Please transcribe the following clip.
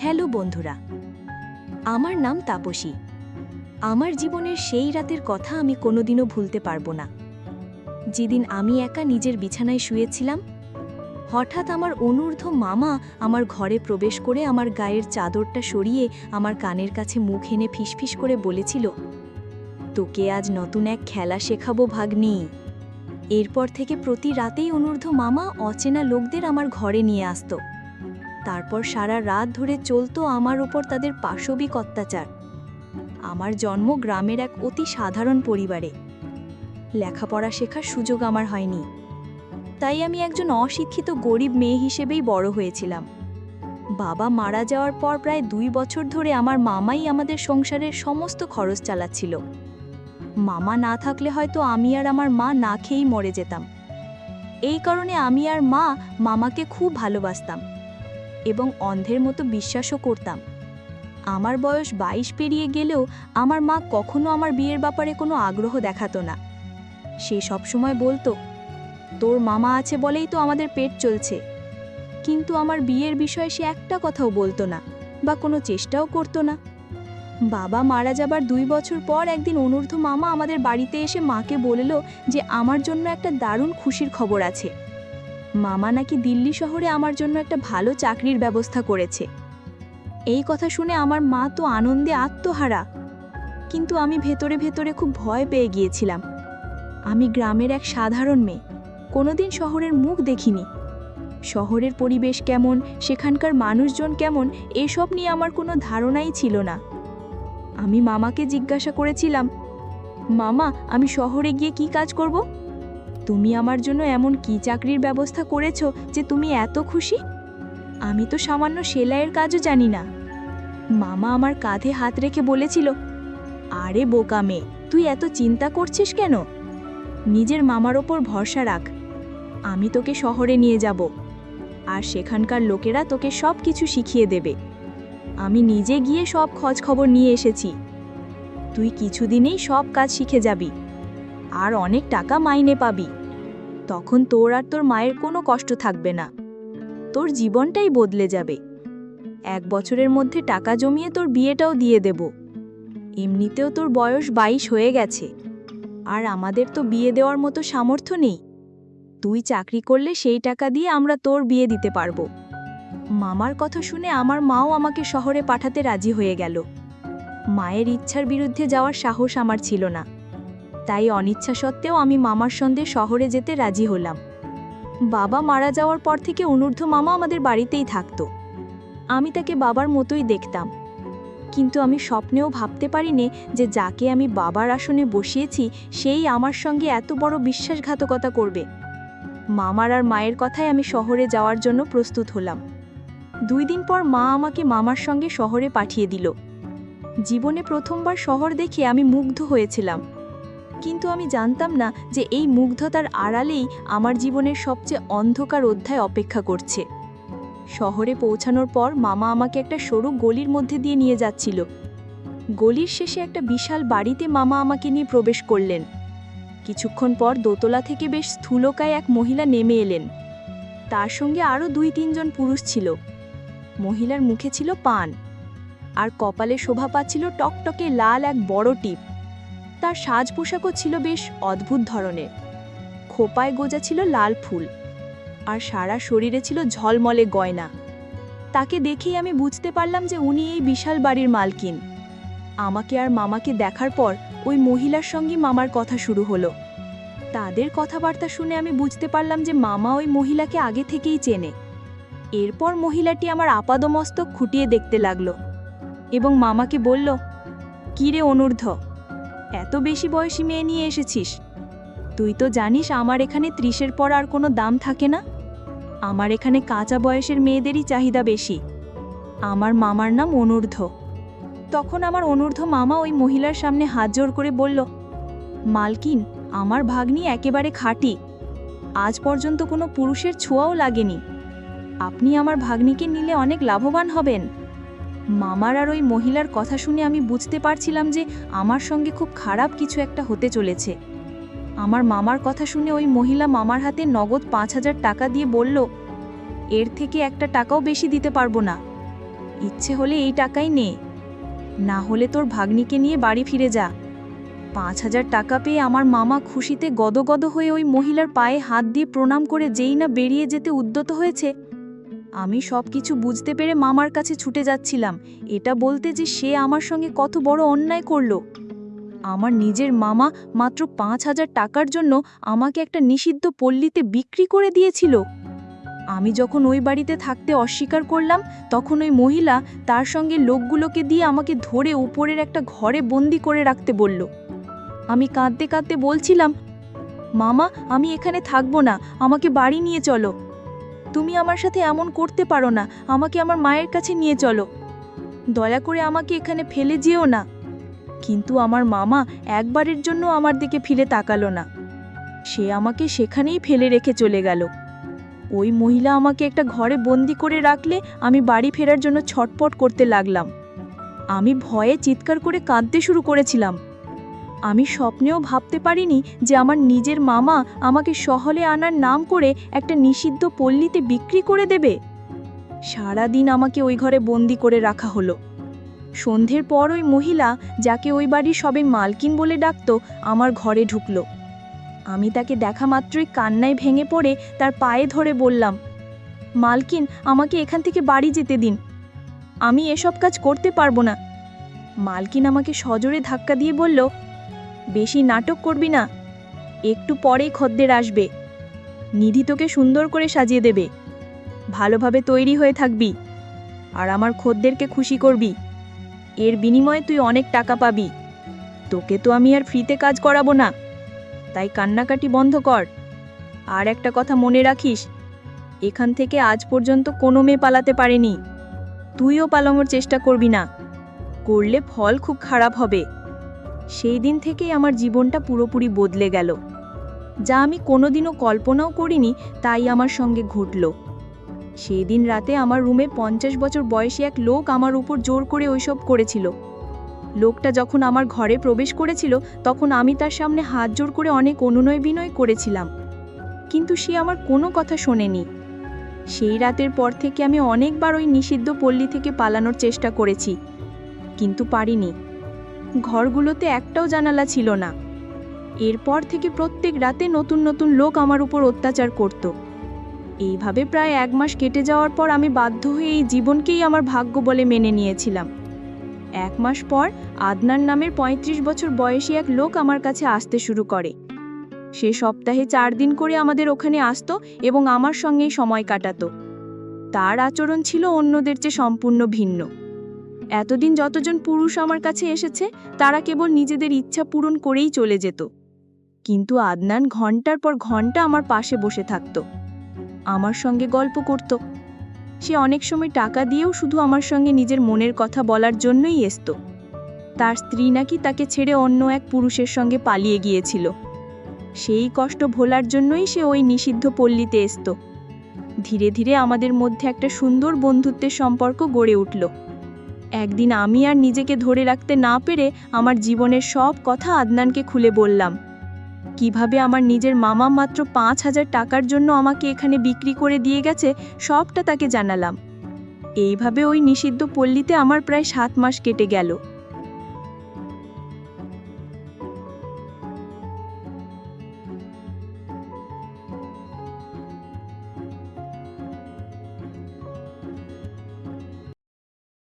Hello বন্ধুরা, আমার নাম তাপসী। আমার জীবনের সেই রাতের কথা আমি কোনোদিনও ভুলতে পারবো না, যেদিন আমি একা নিজের বিছানায় শুয়েছিলাম। হঠাৎ আমার অনূর্ধ্ব মামা আমার ঘরে প্রবেশ করে আমার গায়ের চাদরটা সরিয়ে আমার কানের কাছে মুখ এনে ফিসফিস করে বলেছিল, তোকে আজ নতুন এক খেলা শেখাবো ভাগ্নি। এরপর থেকে প্রতি রাতেই অনূর্ধ্ব মামা অচেনা লোকদের আমার ঘরে নিয়ে আসতো। তারপর সারা রাত ধরে চলতো আমার ওপর তাদের পাশবিক অত্যাচার। আমার জন্ম গ্রামের এক অতি সাধারণ পরিবারে। লেখাপড়া শেখার সুযোগ আমার হয়নি, তাই আমি একজন অশিক্ষিত গরিব মেয়ে হিসেবেই বড় হয়েছিলাম। বাবা মারা যাওয়ার পর প্রায় 2 বছর ধরে আমার মামাই আমাদের সংসারের সমস্ত খরচ চালাচ্ছিল। মামা না থাকলে হয়তো আমি আর আমার মা না খেয়েই মরে যেতাম। এই কারণে আমি আর মা মামাকে খুব ভালোবাসতাম এবং অন্ধের মতো বিশ্বাসও করতাম। আমার বয়স 22 পেরিয়ে গেলেও আমার মা কখনো আমার বিয়ের ব্যাপারে কোনো আগ্রহ দেখাতো না। সে সবসময় বলতো, তোর মামা আছে বলেই তো আমাদের পেট চলছে। কিন্তু আমার বিয়ের বিষয়ে সে একটা কথাও বলতো না বা কোনো চেষ্টাও করতো না। বাবা মারা যাবার 2 বছর পর একদিন অনূর্ধ্ব মামা আমাদের বাড়িতে এসে মাকে বলল যে আমার জন্য একটা দারুণ খুশির খবর আছে। মামা নাকি দিল্লি শহরে আমার জন্য একটা ভালো চাকরির ব্যবস্থা করেছে। এই কথা শুনে আমার মা তো আনন্দে আত্মহারা, কিন্তু আমি ভেতরে ভেতরে খুব ভয় পেয়ে গিয়েছিলাম। আমি গ্রামের এক সাধারণ মেয়ে, কোনোদিন শহরের মুখ দেখিনি। শহরের পরিবেশ কেমন, সেখানকার মানুষজন কেমন, এসব নিয়ে আমার কোনো ধারণাই ছিল না। আমি মামাকে জিজ্ঞাসা করেছিলাম, মামা, আমি শহরে গিয়ে কি কাজ করব? তুমি আমার জন্য এমন কি চাকরির ব্যবস্থা করেছো যে তুমি এত খুশি? আমি তো সামান্য সেলাইয়ের কাজও জানি না। মামা আমার কাঁধে হাত রেখে বলেছিল, আরে বোকা মেয়ে, তুই এত চিন্তা করছিস কেন? নিজের মামার ওপর ভরসা রাখ। আমি তোকে শহরে নিয়ে যাব, আর সেখানকার লোকেরা তোকে সব কিছু শিখিয়ে দেবে। আমি নিজে গিয়ে সব খোঁজ খবর নিয়ে এসেছি। তুই কিছুদিনেই সব কাজ শিখে যাবি আর অনেক টাকা মাইনে পাবি। তখন তোর আর তোর মায়ের কোনো কষ্ট থাকবে না। তোর জীবনটাই বদলে যাবে। 1 বছরের মধ্যে টাকা জমিয়ে তোর বিয়েটাও দিয়ে দেব। এমনিতেও তোর বয়স 22 হয়ে গেছে, আর আমাদের তো বিয়ে দেওয়ার মতো সামর্থ্য নেই। তুই চাকরি করলে সেই টাকা দিয়ে আমরা তোর বিয়ে দিতে পারবো। মামার কথা শুনে আমার মাও আমাকে শহরে পাঠাতে রাজি হয়ে গেল। মায়ের ইচ্ছার বিরুদ্ধে যাওয়ার সাহস আমার ছিল না, তাই অনিচ্ছা সত্ত্বেও আমি মামার সঙ্গে শহরে যেতে রাজি হলাম। বাবা মারা যাওয়ার পর থেকে অনূর্ধ্ব মামা আমাদের বাড়িতেই থাকতো। আমি তাকে বাবার মতোই দেখতাম, কিন্তু আমি স্বপ্নেও ভাবতে পারিনি যে যাকে আমি বাবার আসনে বসিয়েছি সেই আমার সঙ্গে এত বড় বিশ্বাসঘাতকতা করবে। মামার আর মায়ের কথায় আমি শহরে যাওয়ার জন্য প্রস্তুত হলাম। 2 দিন পর মা আমাকে মামার সঙ্গে শহরে পাঠিয়ে দিল। জীবনে প্রথমবার শহর দেখে আমি মুগ্ধ হয়েছিলাম, কিন্তু আমি জানতাম না যে এই মুগ্ধতার আড়ালেই আমার জীবনের সবচেয়ে অন্ধকার অধ্যায় অপেক্ষা করছে। শহরে পৌঁছানোর পর মামা আমাকে একটা সরু গলির মধ্যে দিয়ে নিয়ে যাচ্ছিল। গলির শেষে একটা বিশাল বাড়িতে মামা আমাকে নিয়ে প্রবেশ করলেন। কিছুক্ষণ পর দোতলা থেকে বেশ স্থূলকায় এক মহিলা নেমে এলেন। তার সঙ্গে আরও 2-3 জন পুরুষ ছিল। মহিলার মুখে ছিল পান, আর কপালে শোভা পাচ্ছিল টকটকে লাল এক বড় টিপ। তার সাজ পোশাকও ছিল বেশ অদ্ভুত ধরনের। খোপায় গোজা ছিল লাল ফুল, আর সারা শরীরে ছিল ঝলমলে গয়না। তাকে দেখেই আমি বুঝতে পারলাম যে উনি এই বিশাল বাড়ির মালকিন। আমাকে আর মামাকে দেখার পর ওই মহিলার সঙ্গে মামার কথা শুরু হলো। তাদের কথাবার্তা শুনে আমি বুঝতে পারলাম যে মামা ওই মহিলাকে আগে থেকেই চেনে। এরপর মহিলাটি আমার আপাদমস্তক খুঁটিয়ে দেখতে লাগলো এবং মামাকে বলল, কি রে অনূর্ধ্ব, এত বেশি বয়সী মেয়ে নিয়ে এসেছিস? তুই তো জানিস আমার এখানে 30-এর পর আর কোনো দাম থাকে না। আমার এখানে কাঁচা বয়সের মেয়েদেরই চাহিদা বেশি। আমার মামার নাম অনূর্ধ্ব। তখন আমার অনূর্ধ্ব মামা ওই মহিলার সামনে হাত জোড় করে বলল, মালকিন, আমার ভাগ্নি একেবারে খাঁটি। আজ পর্যন্ত কোনো পুরুষের ছোঁয়াও লাগেনি। আপনি আমার ভাগ্নিকে নিলে অনেক লাভবান হবেন। মামার আর ওই মহিলার কথা শুনে আমি বুঝতে পারছিলাম যে আমার সঙ্গে খুব খারাপ কিছু একটা হতে চলেছে। আমার মামার কথা শুনে ওই মহিলা মামার হাতে নগদ 5,000 টাকা দিয়ে বলল, এর থেকে একটা টাকাও বেশি দিতে পারবো না। ইচ্ছে হলে এই টাকাই নে, না হলে তোর ভাগ্নিকে নিয়ে বাড়ি ফিরে যা। 5,000 টাকা পেয়ে আমার মামা খুশিতে গদগদ হয়ে ওই মহিলার পায়ে হাত দিয়ে প্রণাম করে যেই না বেরিয়ে যেতে উদ্যত হয়েছে, আমি সব কিছু বুঝতে পেরে মামার কাছে ছুটে যাচ্ছিলাম, এটা বলতে যে সে আমার সঙ্গে কত বড় অন্যায় করলো। আমার নিজের মামা মাত্র 5,000 টাকার জন্য আমাকে একটা নিষিদ্ধ পল্লীতে বিক্রি করে দিয়েছিল। আমি যখন ওই বাড়িতে থাকতে অস্বীকার করলাম, তখন ওই মহিলা তার সঙ্গে লোকগুলোকে দিয়ে আমাকে ধরে উপরের একটা ঘরে বন্দি করে রাখতে বলল। আমি কাঁদতে কাঁদতে বলছিলাম, মামা আমি এখানে থাকবো না, আমাকে বাড়ি নিয়ে চলো। তুমি আমার সাথে এমন করতে পারো না, আমাকে আমার মায়ের কাছে নিয়ে চলো, দয়া করে আমাকে এখানে ফেলে যেও না। কিন্তু আমার মামা একবারের জন্য আমার দিকে ফিরে তাকালো না, সে আমাকে সেখানেই ফেলে রেখে চলে গেল। ওই মহিলা আমাকে একটা ঘরে বন্দি করে রাখলে আমি বাড়ি ফেরার জন্য ছটপট করতে লাগলাম। আমি ভয়ে চিৎকার করে কাঁদতে শুরু করেছিলাম। আমি স্বপ্নেও ভাবতে পারিনি যে আমার নিজের মামা আমাকে শহরে আনার নাম করে একটা নিষিদ্ধ পল্লীতে বিক্রি করে দেবে। সারা দিন আমাকে ওই ঘরে বন্দি করে রাখা হলো। সন্ধ্যের পর ওই মহিলা, যাকে ওই বাড়ির সবাই মালকিন বলে ডাকত, আমার ঘরে ঢুকল। আমি তাকে দেখা মাত্রই কান্নায় ভেঙে পড়ে তার পায়ে ধরে বললাম, মালকিন আমাকে এখান থেকে বাড়ি যেতে দিন, আমি এসব কাজ করতে পারবো না। মালকিন আমাকে সজোরে ধাক্কা দিয়ে বলল, বেশি নাটক করবি না, একটু পরেই খদ্দের আসবে, নিধি তোকে সুন্দর করে সাজিয়ে দেবে, ভালোভাবে তৈরি হয়ে থাকবি, আর আমার খদ্দেরকে খুশি করবি, এর বিনিময়ে তুই অনেক টাকা পাবি। তোকে তো আমি আর ফ্রিতে কাজ করাবো না, তাই কান্নাকাটি বন্ধ কর। আর একটা কথা মনে রাখিস, এখান থেকে আজ পর্যন্ত কোনো মেয়ে পালাতে পারেনি, তুইও পালানোর চেষ্টা করবি না, করলে ফল খুব খারাপ হবে। সেই দিন থেকেই আমার জীবনটা পুরোপুরি বদলে গেল। যা আমি কোনোদিনও কল্পনাও করিনি তাই আমার সঙ্গে ঘটল। সেই দিন রাতে আমার রুমে 50 বছর বয়সী এক লোক আমার উপর জোর করে ওইসব করেছিল। লোকটা যখন আমার ঘরে প্রবেশ করেছিল তখন আমি তার সামনে হাত জোর করে অনেক অনুনয় বিনয় করেছিলাম, কিন্তু সে আমার কোনো কথা শোনেনি। সেই রাতের পর থেকে আমি অনেকবার ওই নিষিদ্ধ পল্লী থেকে পালানোর চেষ্টা করেছি, কিন্তু পারিনি। ঘরগুলোতে একটাও জানালা ছিল না। এরপর থেকে প্রত্যেক রাতে নতুন নতুন লোক আমার উপর অত্যাচার করত। এইভাবে প্রায় 1 মাস কেটে যাওয়ার পর আমি বাধ্য হয়ে এই জীবনকেই আমার ভাগ্য বলে মেনে নিয়েছিলাম। 1 মাস পর আদনান নামের 35 বছর বয়সী এক লোক আমার কাছে আসতে শুরু করে। সে সপ্তাহে 4 দিন করে আমাদের ওখানে আসতো এবং আমার সঙ্গেই সময় কাটাতো। তার আচরণ ছিল অন্যদের চেয়ে সম্পূর্ণ ভিন্ন। এতদিন যতজন পুরুষ আমার কাছে এসেছে তারা কেবল নিজেদের ইচ্ছা পূরণ করেই চলে যেত, কিন্তু আদনান ঘন্টার পর ঘন্টা আমার পাশে বসে থাকত, আমার সঙ্গে গল্প করত। সে অনেক সময় টাকা দিয়েও শুধু আমার সঙ্গে নিজের মনের কথা বলার জন্যই আসত। তার স্ত্রী নাকি তাকে ছেড়ে অন্য এক পুরুষের সঙ্গে পালিয়ে গিয়েছিল। সেই কষ্ট ভোলার জন্যই সে ওই নিষিদ্ধ পল্লীতে আসত। ধীরে ধীরে আমাদের মধ্যে একটা সুন্দর বন্ধুত্বের সম্পর্ক গড়ে উঠল। একদিন আমি আর নিজেকে ধরে রাখতে না পেরে আমার জীবনের সব কথা আদনানকে খুলে বললাম। কিভাবে আমার নিজের মামা মাত্র 5,000 টাকার জন্য আমাকে এখানে বিক্রি করে দিয়ে গেছে সবটা তাকে জানালাম। এইভাবে ওই নিষিদ্ধ পল্লীতে আমার প্রায় 7 মাস কেটে গেল।